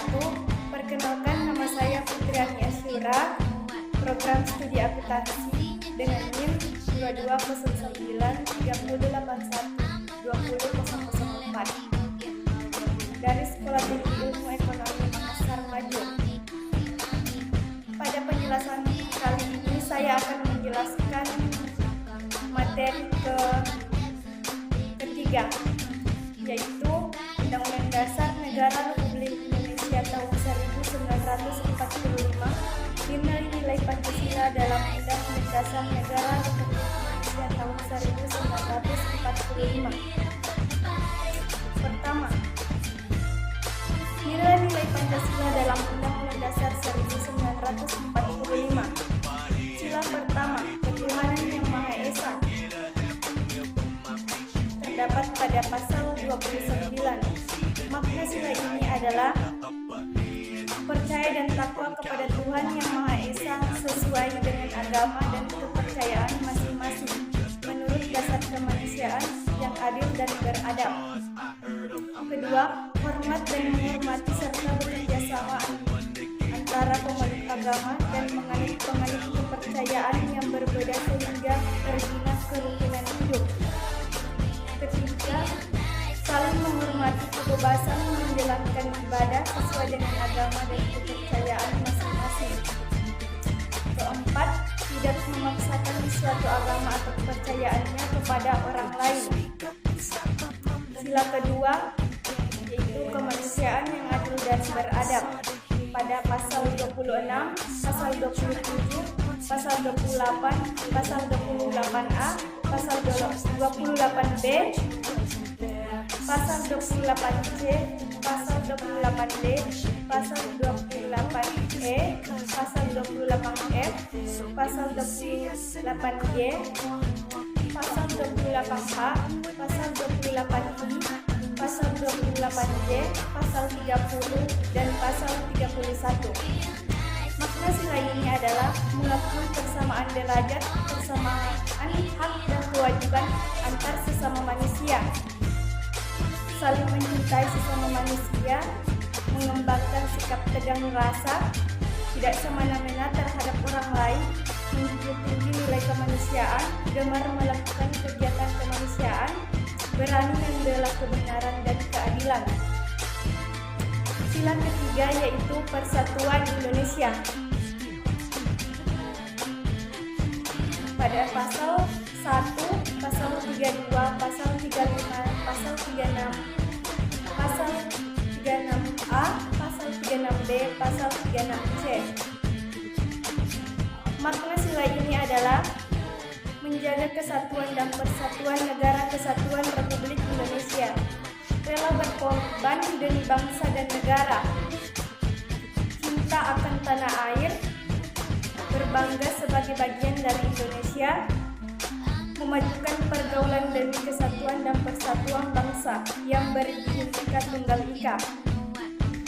Perkenalkan, nama saya Fitriani Asyura, program studi akuntansi dengan NIM 220930812004 dari Sekolah Tinggi Ilmu Ekonomi Makassar Maju. Pada penjelasan kali ini saya akan menjelaskan materi ketiga, yaitu Undang-Undang Dasar Negara Republik Indonesia tahun 1945, nilai-nilai Pancasila dalam Undang-Undang Dasar Negara Republik Indonesia tahun 1945. Pertama, nilai-nilai Pancasila dalam Undang-Undang Dasar 1945. Sila pertama, ketuhanan yang Maha Esa, terdapat pada pasal 29. Makna sila ini adalah percaya dan takwa kepada Tuhan yang Maha Esa sesuai dengan agama dan kepercayaan masing-masing menurut dasar kemanusiaan yang adil dan beradab. Kedua, hormat dan menghormati serta bekerja sama antara pemeluk agama dan penganut kepercayaan yang berbeda sehingga terbina kerukunan hidup. Ketiga, saling menghormati kebebasan menjalankan ibadah sesuai dengan agama dan kepercayaan masing-masing. Keempat, tidak memaksakan suatu agama atau kepercayaannya kepada orang lain. Sila kedua, yaitu kemanusiaan yang adil dan beradab. Pada pasal 26, pasal 27, pasal 28, pasal 28A, pasal 28B, pasal 28C, pasal 28D, pasal 28E, pasal 28F, pasal 28G, pasal 28H, pasal 28I, pasal 28J, pasal 30, dan pasal 31. Makna sila ini adalah mengakui persamaan derajat, persamaan hak dan kewajiban antar sesama manusia, saling mencintai sesama manusia, mengembangkan sikap tegang rasa, tidak semena-mena terhadap orang lain, menjunjung tinggi nilai kemanusiaan, gemar melakukan kegiatan kemanusiaan, berani membela kebenaran dan keadilan. Sila ketiga yaitu Persatuan Indonesia. Pada pasal 1, pasal 32, pasal 35, pasal 36, pasal 36A, pasal 36B, pasal 36C. Makna sila ini adalah menjaga kesatuan dan persatuan negara kesatuan Republik Indonesia, rela berkorban demi bangsa dan negara, cinta akan tanah air, berbangga sebagai bagian dari Indonesia, memajukan pergaulan demi kesatuan dan persatuan bangsa yang berbhinneka tunggal ika.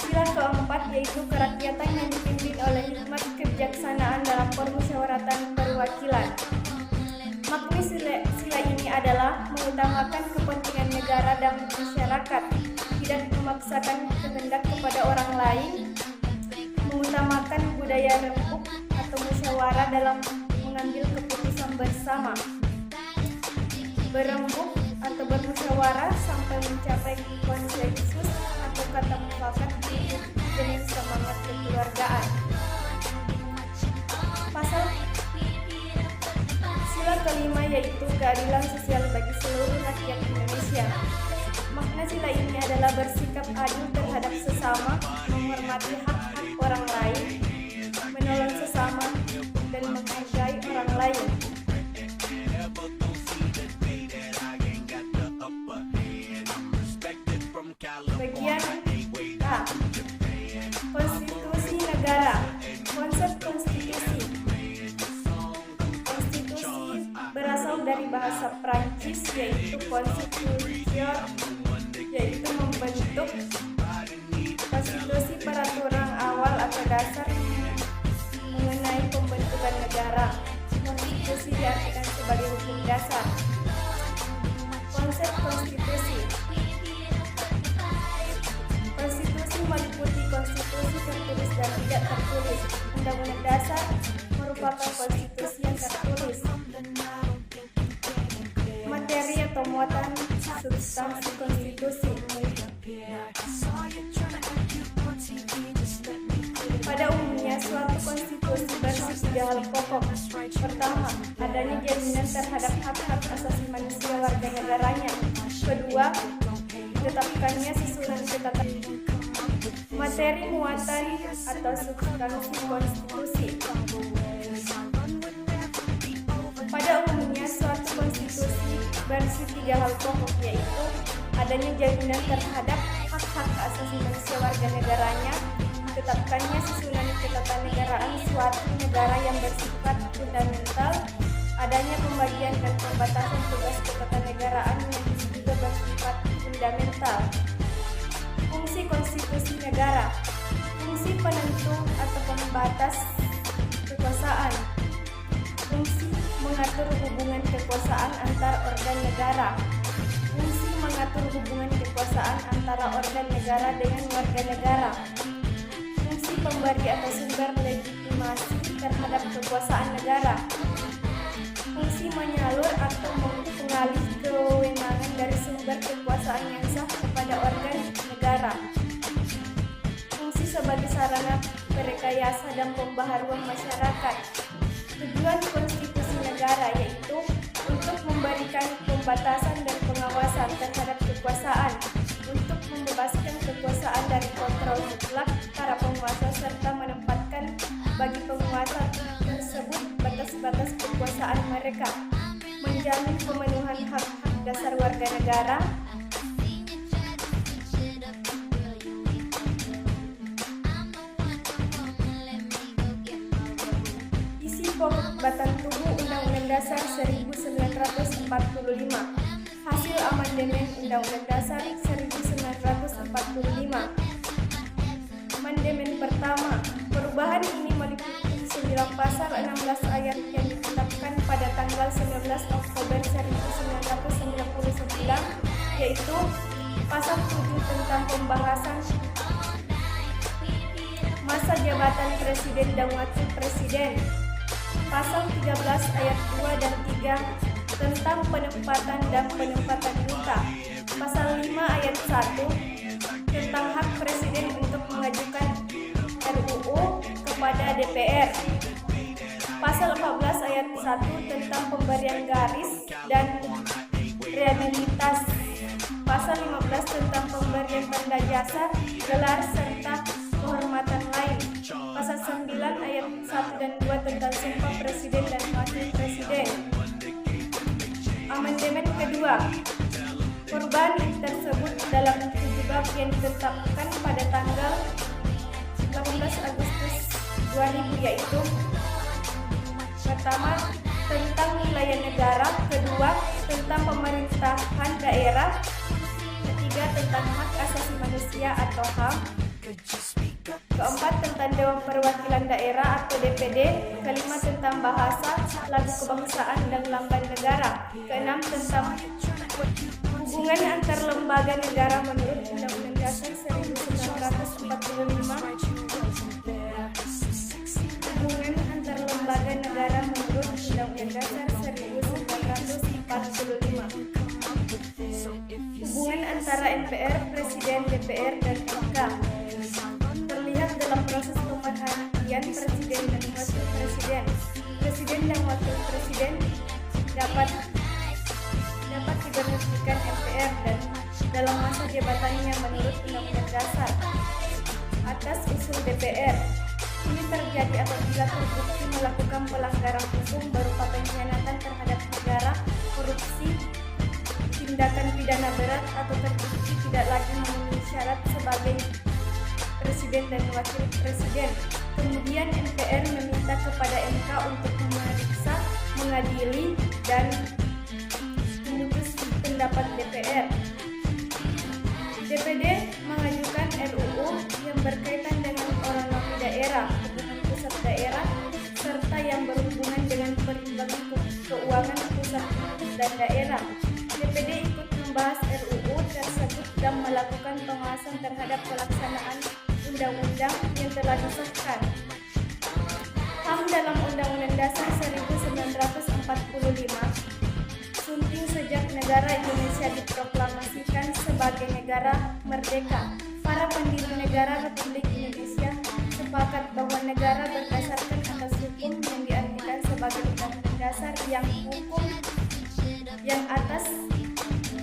Sila keempat yaitu kerakyatan yang dipimpin oleh hikmat kebijaksanaan dalam permusyawaratan perwakilan. Makna sila ini adalah mengutamakan kepentingan negara dan masyarakat, tidak memaksakan kehendak kepada orang lain, mengutamakan budaya rempuk atau musyawarah dalam mengambil keputusan bersama, berembuk atau bermusyawarah sampai mencapai konsensus atau kata mufakat dengan semangat kekeluargaan. Sila kelima yaitu keadilan sosial bagi seluruh rakyat Indonesia. Makna sila ini adalah bersikap adil terhadap sesama, menghormati hak-hak orang lain, menolong sesama, dan menghargai orang lain. Bagian A. Konstitusi negara. Konsep konstitusi berasal dari bahasa Prancis yaitu constitution, yaitu membentuk. Konstitusi peraturan awal atau dasar mengenai pembentukan negara. Konstitusi diartikan sebagai hukum dasar. Konsep konstitusi. Konstitusi meliputi konstitusi hal pokok. Pertama, adanya jaminan terhadap hak-hak asasi manusia warga negaranya. Kedua, ditetapkannya susunan ketatanegaraan. Materi muatan atau substansi konstitusi. Pada umumnya suatu konstitusi berisi 3 hal pokok, yaitu adanya jaminan terhadap hak-hak asasi manusia warga negaranya, ditetapkannya susunan ketatanegaraan suatu negara yang bersifat fundamental, adanya pembagian dan pembatasan tugas ketatanegaraan yang juga bersifat fundamental. Fungsi konstitusi negara. Fungsi penentu atau pembatas kekuasaan. Fungsi mengatur hubungan kekuasaan antar organ negara. Fungsi mengatur hubungan kekuasaan antara organ negara dengan warga negara. Fungsi pemberi atau sumber legitimasi terhadap kekuasaan negara. Fungsi menyalur atau mengalih kewenangan dari sumber kekuasaan yang sah kepada organ negara. Fungsi sebagai sarana perekayasa dan pembaharuan masyarakat. Tujuan konstitusi negara yaitu untuk memberikan pembatasan dan pengawasan terhadap kekuasaan, untuk membebaskan kekuasaan dari kontrol mutlak para penguasa serta menempatkan bagi penguasa tersebut batas-batas kekuasaan mereka, menjamin pemenuhan hak-hak dasar warga negara, isi pokok batang tubuh Undang-Undang Dasar 1945, hasil amandemen Undang-Undang Dasar 1945. Amandemen pertama, perubahan ini meliputi 9 pasal 16 ayat yang ditetapkan pada tanggal 19 Oktober 1999, yaitu pasal 7 tentang pembahasan masa jabatan presiden dan wakil presiden, pasal 13 ayat 2 dan 3 tentang penempatan dan penempatan duta, pasal 5 ayat 1 tentang hak presiden untuk mengajukan RUU kepada DPR, pasal 14 ayat 1 tentang pemberian garis dan rehabilitas, pasal 15 tentang pemberian tanda jasa, gelar serta kehormatan lain, pasal 9 ayat 1 dan 2 tentang sumpah presiden dan wakil presiden. Amandemen kedua, perubahan tersebut dalam 7 bab yang ditetapkan pada tanggal 18 Agustus 2000, yaitu pertama tentang wilayah negara, kedua tentang pemerintahan daerah, ketiga tentang hak asasi manusia atau HAM, keempat tentang Dewan Perwakilan Daerah atau DPD, kelima tentang bahasa, lagu kebangsaan dan lambang negara, keenam tentang hubungan antar lembaga negara menurut Undang-Undang Dasar 1945, hubungan antar lembaga negara menurut Undang-Undang Dasar 1945, hubungan antara MPR, Presiden, DPR, dan MK terlihat dalam proses pemerhatian Presiden dan Wakil Presiden. Presiden dan Wakil Presiden dapat diberhentikan MPR dan dalam masa jabatannya menurut Undang-Undang Dasar atas usul DPR. Ini terjadi apabila terbukti melakukan pelanggaran hukum berupa pengkhianatan terhadap negara, korupsi, tindakan pidana berat, atau terbukti tidak lagi memenuhi syarat sebagai Presiden dan Wakil Presiden. Kemudian MPR meminta kepada MK untuk memeriksa, mengadili, dan memutus pendapat DPR. DPD mengajukan RUU yang berkaitan dengan otonomi daerah, hubungan pusat daerah, serta yang berhubungan dengan perimbangan keuangan pusat dan daerah. DPD ikut membahas RUU tersebut dan melakukan pengawasan terhadap pelaksanaan undang-undang yang telah disahkan. HAM dalam Undang-Undang Dasar 1945 sunting sejak negara Indonesia diproklamasikan sebagai negara merdeka. Para pendiri negara Republik Indonesia sepakat bahwa negara berdasarkan atas hukum yang diartikan sebagai undang-undang dasar yang atas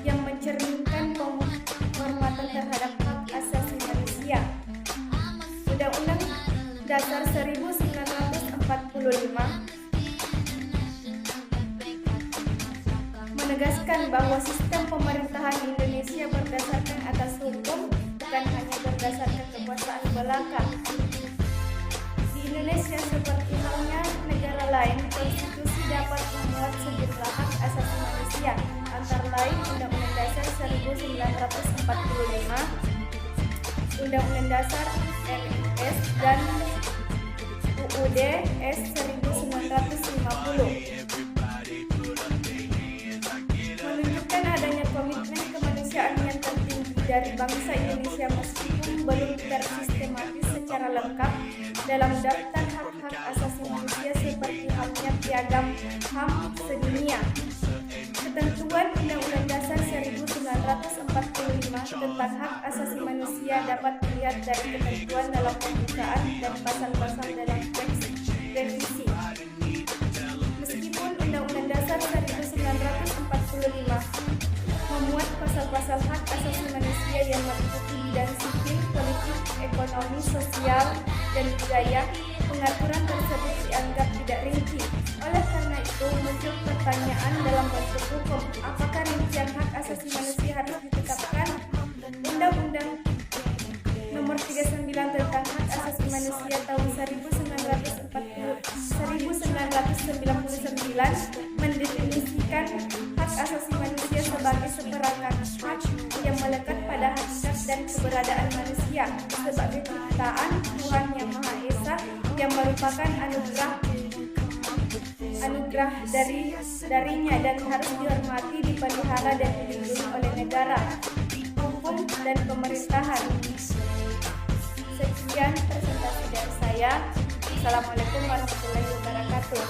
yang mencerminkan penghormatan terhadap hak asasi manusia. Undang-Undang Dasar 1945 menegaskan bahwa sistem pemerintahan di Indonesia berdasarkan atas hukum, bukan hanya berdasarkan kekuasaan belaka. Di Indonesia seperti halnya negara lain, konstitusi dapat memuat sejumlah hak asasi manusia, antara lain Undang-Undang Dasar 1945, Undang-Undang Dasar RIS, dan UUD S 1950. Menunjukkan adanya komitmen kemanusiaan yang tertinggi dari bangsa Indonesia meskipun belum tersistematis secara lengkap dalam daftar hak-hak asasi manusia seperti halnya Piagam HAM sedunia. Ketentuan Undang-Undang Dasar 1945 tentang hak asasi manusia dapat dilihat dari ketentuan dalam pembukaan dan pasal-pasal dalam teks revisi. Meskipun Undang-Undang Dasar 1945 memuat pasal-pasal hak asasi manusia yang meliputi bidang sipil, politik, ekonomi, sosial, dan budaya, pengaturan tersebut dianggap tidak rinci. Oleh karena itu, muncul pertanyaan dalam bentuk hukum, apakah rincian hak asasi manusia harus ditetapkan? Undang-Undang Nomor 39 tentang Hak Asasi Manusia tahun 1999 mendefinisikan hak asasi manusia sebagai seperangkat hak yang melekat pada hakikat dan keberadaan manusia sebagai ciptaan Tuhan Yang Maha Esa yang merupakan anugerah darinya dan harus dihormati, dipelihara, dan dilindungi oleh negara, hukum, dan pemerintahan. Sekian presentasi dari saya. Assalamualaikum warahmatullahi wabarakatuh.